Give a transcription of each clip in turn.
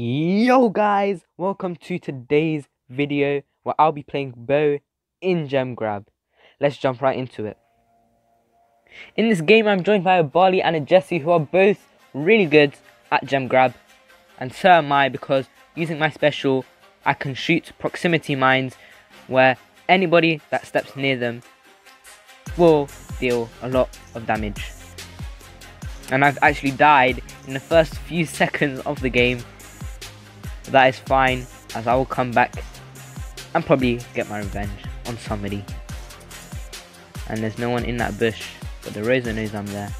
Yo guys, welcome to today's video where I'll be playing Bo in Gem Grab. Let's jump right into it. In this game I'm joined by a Barley and a Jesse who are both really good at Gem Grab. And so am I, because using my special I can shoot proximity mines where anybody that steps near them will deal a lot of damage. And I've actually died in the first few seconds of the game. That is fine, as I will come back and probably get my revenge on somebody. And there's no one in that bush, but the Rosa knows I'm there.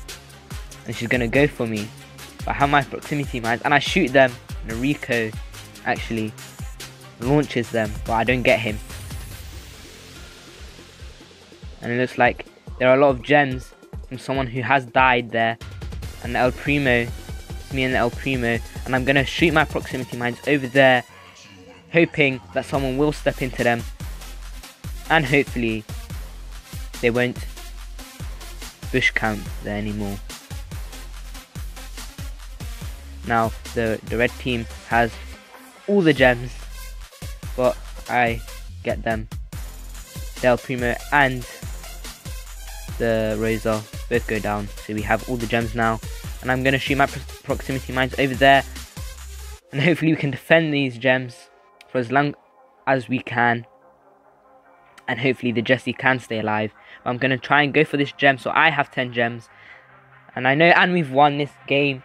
And she's gonna go for me. But I have my proximity mines and I shoot them. And the Rico actually launches them, but I don't get him. And it looks like there are a lot of gems from someone who has died there. And the El Primo, it's me and the El Primo, and I'm gonna shoot my proximity mines over there, hoping that someone will step into them, and hopefully they won't bush camp there anymore. Now the red team has all the gems, but I get them. The El Primo and the Rosa both go down, so we have all the gems now, and I'm gonna shoot my proximity mines over there, and hopefully we can defend these gems for as long as we can, and hopefully the Jesse can stay alive. But I'm gonna try and go for this gem, so I have 10 gems, and I know, and we've won this game,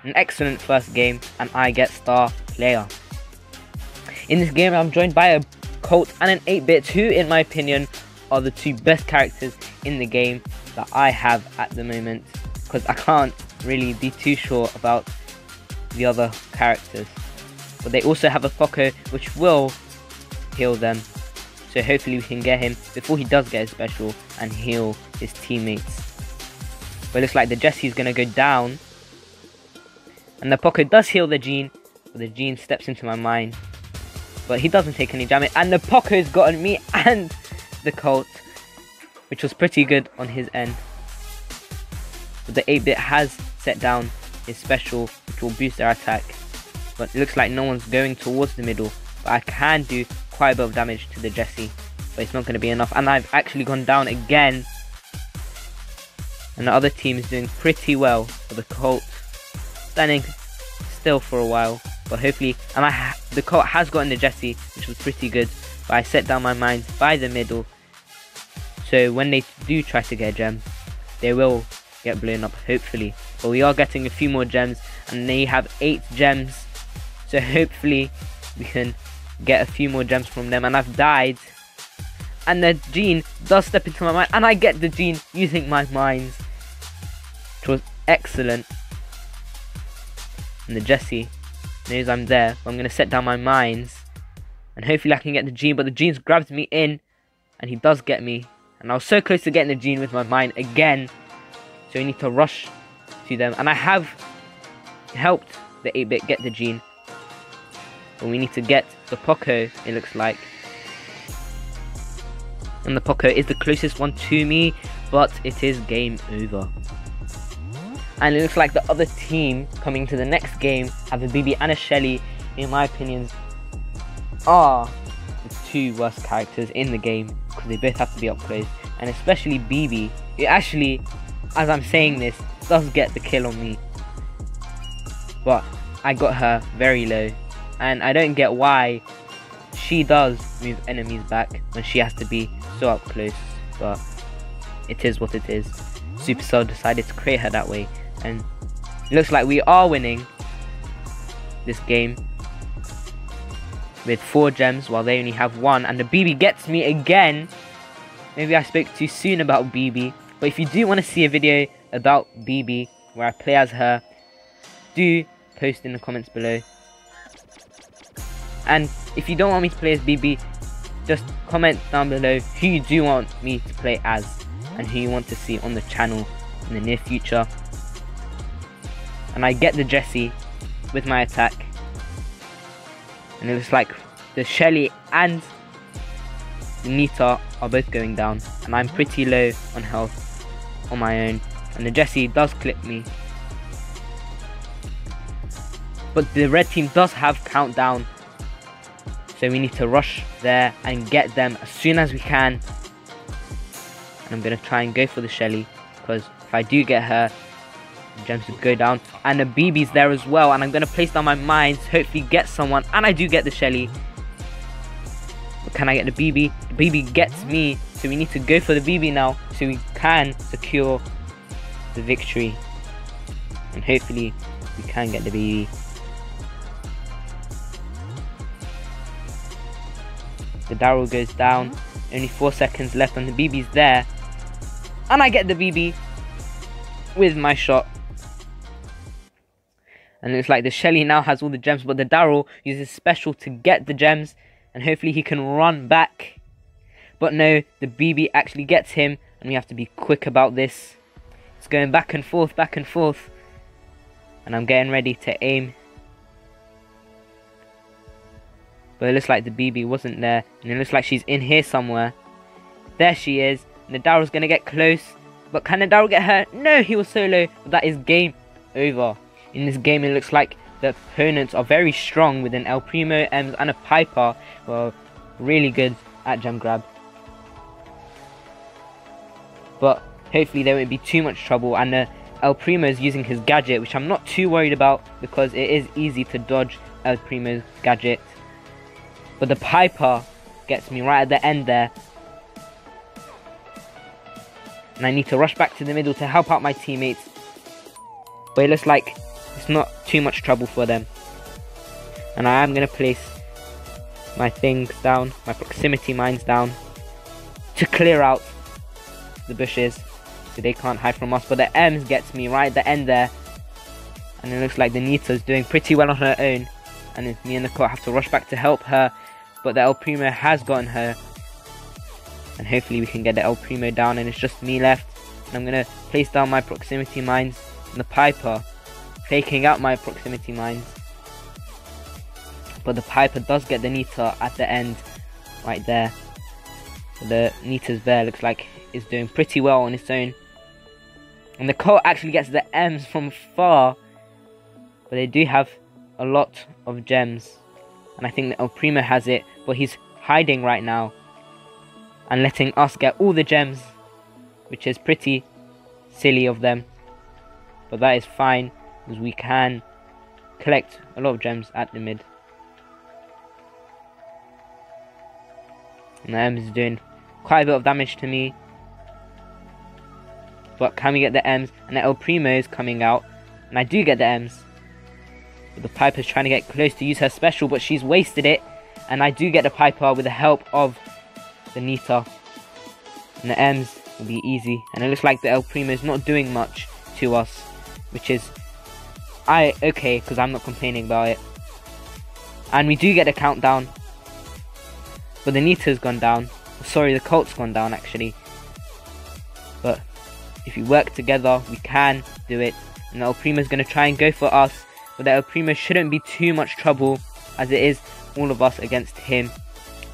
an excellent first game, and I get star player. In this game I'm joined by a Colt and an 8-bit, who in my opinion are the two best characters in the game that I have at the moment, because I can't really be too sure about the other characters. But they also have a Poco which will heal them, so hopefully we can get him before he does get his special and heal his teammates. But it looks like the Jesse is going to go down, and the Poco does heal the Gene, but the Gene steps into my mine, but he doesn't take any damage, and the Poco's gotten me and the Colt, which was pretty good on his end. But the 8-bit has set down his special, which will boost their attack, but it looks like no one's going towards the middle, but I can do quite a bit of damage to the Jesse, but it's not going to be enough, and I've actually gone down again, and the other team is doing pretty well, for the Colt standing still for a while, but hopefully, and the Colt has gotten the Jesse, which was pretty good, but I set down my mines by the middle, so when they do try to get a gem, they will get blown up, hopefully. But we are getting a few more gems, and they have 8 gems, so hopefully we can get a few more gems from them. And I've died, and the Gene does step into my mine, and I get the Gene using my mines, which was excellent. And the Jesse knows I'm there, but I'm going to set down my mines, and hopefully I can get the Gene, but the Gene's grabbed me in, and he does get me. And I was so close to getting the Gene with my mine again, so we need to rush to them. And I have helped the 8-bit get the Gene, but we need to get the Poco, it looks like. And the Poco is the closest one to me, but it is game over. And it looks like the other team coming to the next game have a BB and a Shelly, in my opinion, are the two worst characters in the game, because they both have to be up close, and especially BB. It actually, as I'm saying this, does get the kill on me, but I got her very low, and I don't get why she does move enemies back when she has to be so up close, but it is what it is. Supercell decided to create her that way, and it looks like we are winning this game with 4 gems while they only have 1, and the BB gets me again. Maybe I spoke too soon about BB, but if you do want to see a video about BB where I play as her, do post in the comments below. And if you don't want me to play as BB, just comment down below who you do want me to play as, and who you want to see on the channel in the near future. And I get the Jesse with my attack, and it looks like the Shelly and the Nita are both going down, and I'm pretty low on health on my own, and the Jesse does clip me, But the red team does have countdown. So we need to rush there and get them as soon as we can. And I'm going to try and go for the Shelly, because if I do get her, the gems would go down. And the BB's there as well. And I'm going to place down my mines, hopefully get someone. And I do get the Shelly. But can I get the BB? The BB gets me. So we need to go for the BB now, so we can secure the victory. And hopefully we can get the BB. The Daryl goes down. Only 4 seconds left and the BB's there. And I get the BB with my shot. And it looks like the Shelly now has all the gems, but the Daryl uses special to get the gems. And hopefully he can run back. But no, the BB actually gets him. And we have to be quick about this. It's going back and forth, back and forth. And I'm getting ready to aim. But it looks like the BB wasn't there. And it looks like she's in here somewhere. There she is. And the Daryl's going to get close. But can the Daryl get her? No, he was so low. But that is game over. In this game, it looks like the opponents are very strong with an El Primo, Ems, and a Piper. Well, really good at gem grab. But hopefully there won't be too much trouble. And the El Primo is using his gadget, which I'm not too worried about, because it is easy to dodge El Primo's gadget. But the Piper gets me right at the end there. And I need to rush back to the middle to help out my teammates. But it looks like it's not too much trouble for them. And I am going to place my things down, my proximity mines down, to clear out the bushes so they can't hide from us. But the Ems gets me right at the end there. And it looks like the Nita's doing pretty well on her own. And it's me and the Colt have to rush back to help her. But the El Primo has gotten her. And hopefully we can get the El Primo down. And it's just me left. And I'm going to place down my proximity mines. And the Piper faking out my proximity mines. But the Piper does get the Nita at the end. Right there. The Nita's there. Looks like it's doing pretty well on its own. And the Colt actually gets the Ems from far. But they do have a lot of gems. And I think that El Primo has it. But he's hiding right now. And letting us get all the gems. Which is pretty silly of them. But that is fine. Because we can collect a lot of gems at the mid. And the Ems is doing quite a bit of damage to me. But can we get the Ems? And the El Primo is coming out. And I do get the Ems. But the Piper's trying to get close to use her special, but she's wasted it. And I do get the Piper with the help of the Nita. And the Ems will be easy. And it looks like the El Primo is not doing much to us. Which is okay, because I'm not complaining about it. And we do get a countdown. But the Nita's gone down. Sorry, the Colt's gone down actually. But if we work together, we can do it. And the El Primo's going to try and go for us. But the El Primo shouldn't be too much trouble, as it is all of us against him.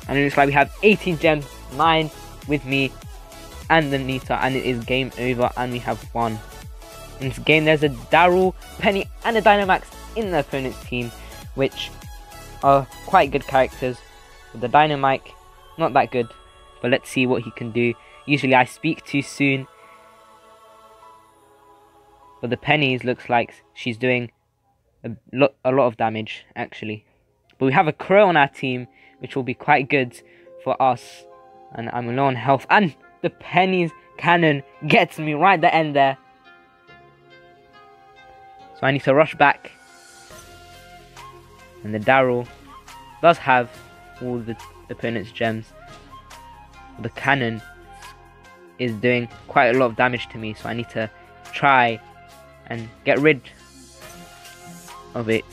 And it looks like we have 18 gems, 9 with me and the Nita, and it is game over and we have won. In this game there's a Daryl, Penny and a Dynamax in the opponent's team, which are quite good characters. But the Dynamite, not that good, but let's see what he can do. Usually I speak too soon. But the Pennies looks like she's doing a lot of damage actually. But we have a Crow on our team, which will be quite good for us. And I'm low on health. And the Penny's cannon gets me right at the end there. So I need to rush back. And the Daryl does have all the opponent's gems. The cannon is doing quite a lot of damage to me. So I need to try and get rid of it.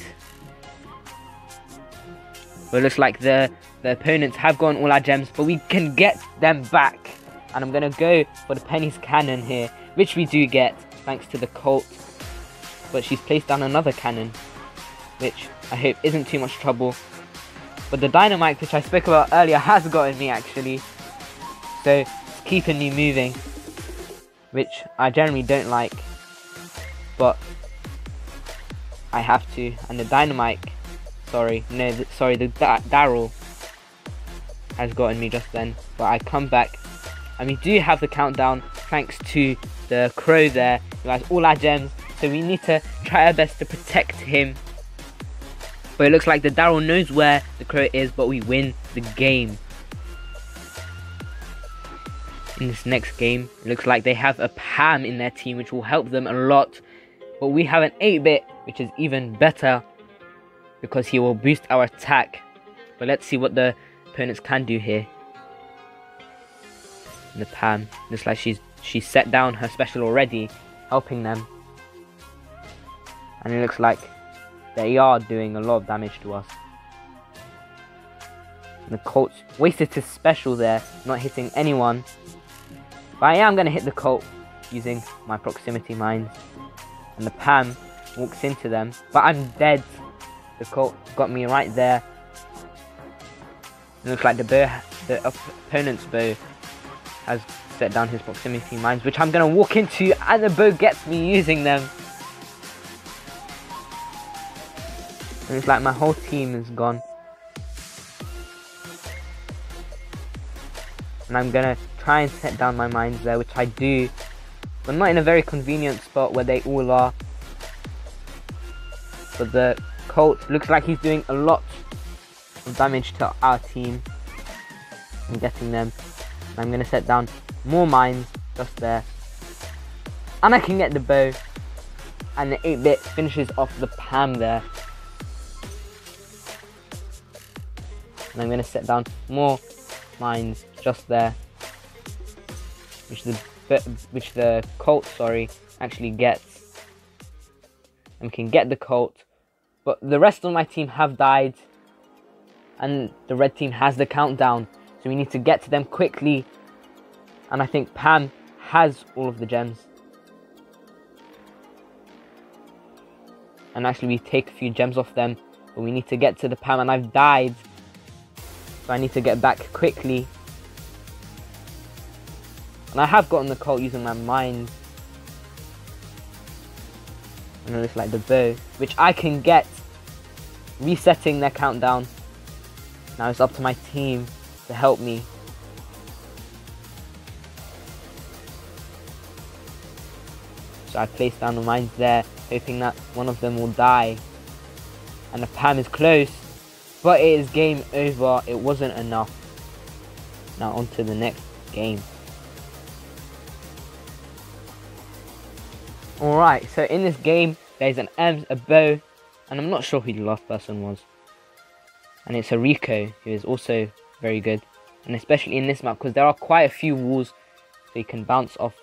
But it looks like the opponents have gotten all our gems, but we can get them back. And I'm going to go for the Penny's cannon here, which we do get thanks to the Colt. But she's placed down another cannon, which I hope isn't too much trouble. But the Dynamite, which I spoke about earlier, has gotten me actually. So it's keeping me moving, which I generally don't like. But I have to. And the dynamite, sorry, no, the Daryl has gotten me just then. But I come back, and we do have the countdown thanks to the crow there, who has all our gems. So we need to try our best to protect him. But it looks like the Daryl knows where the crow is, but we win the game. In this next game, it looks like they have a Pam in their team, which will help them a lot. But we have an 8-bit, which is even better, because he will boost our attack. But let's see what the opponents can do here. And the Pam, looks like she's set down her special already, helping them. And it looks like they are doing a lot of damage to us. And the Colt wasted his special there, not hitting anyone. But I am going to hit the Colt using my proximity mines. And the Pam walks into them. But I'm dead. The Colt got me right there. It looks like the opponent's bow has set down his proximity mines, which I'm going to walk into, and the bow gets me using them. And it's like my whole team is gone. And I'm going to try and set down my mines there, which I do. But not in a very convenient spot where they all are. But the Colt looks like he's doing a lot of damage to our team. I'm getting them. And I'm going to set down more mines just there. And I can get the bow. And the 8-bit finishes off the Pam there. And I'm going to set down more mines just there, which the Colt, sorry, actually gets. And we can get the Colt, but the rest of my team have died, and the red team has the countdown, so we need to get to them quickly. And I think Pam has all of the gems, and actually we take a few gems off them, but we need to get to the Pam, and I've died. So I need to get back quickly. And I have gotten the Colt using my mines. And it looks like the bow, which I can get, resetting their countdown. Now it's up to my team to help me. So I place down the mines there, hoping that one of them will die. And the Pam is close. But it is game over. It wasn't enough. Now on to the next game. Alright, so in this game, there's an Ems, a bow, and I'm not sure who the last person was. And it's a Rico, who is also very good. And especially in this map, because there are quite a few walls, so you can bounce off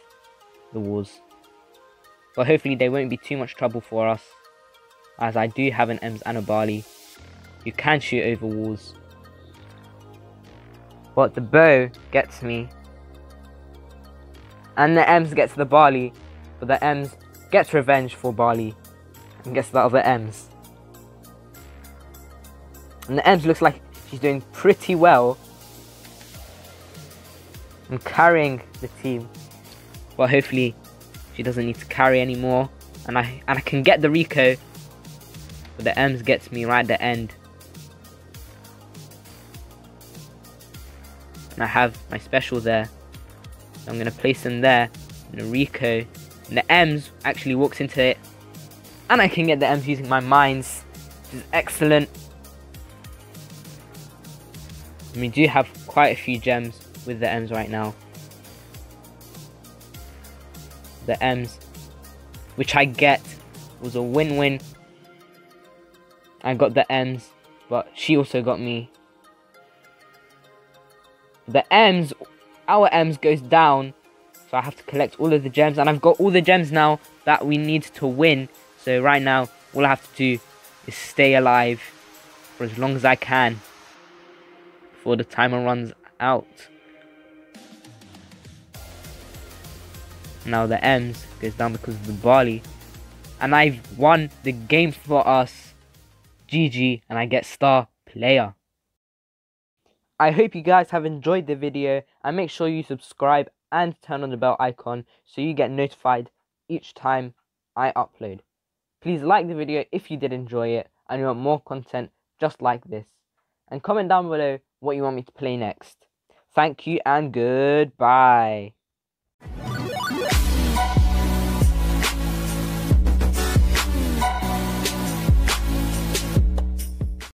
the walls. But hopefully they won't be too much trouble for us, as I do have an Ems and a Barley. You can shoot over walls. But the bow gets me. And the Ems gets the Barley. But the Ems gets revenge for Barley. And gets the other Ems. And the Ems looks like she's doing pretty well. And carrying the team. But hopefully she doesn't need to carry anymore. And I can get the Rico. But the Ems gets me right at the end. And I have my special there. So I'm going to place them there. And the Rico. And the Ems actually walks into it. And I can get the Ems using my mines. Which is excellent. And we do have quite a few gems with the Ems right now. The Ems, which I get, was a win-win. I got the Ems, but she also got me. The Ems, our Ems goes down, so I have to collect all of the gems, and I've got all the gems now that we need to win. So right now, all I have to do is stay alive for as long as I can before the timer runs out. Now the Ems goes down because of the Barley, and I've won the game for us. GG, and I get star player. I hope you guys have enjoyed the video, and make sure you subscribe and turn on the bell icon so you get notified each time I upload. Please like the video if you did enjoy it and you want more content just like this. And comment down below what you want me to play next. Thank you and goodbye.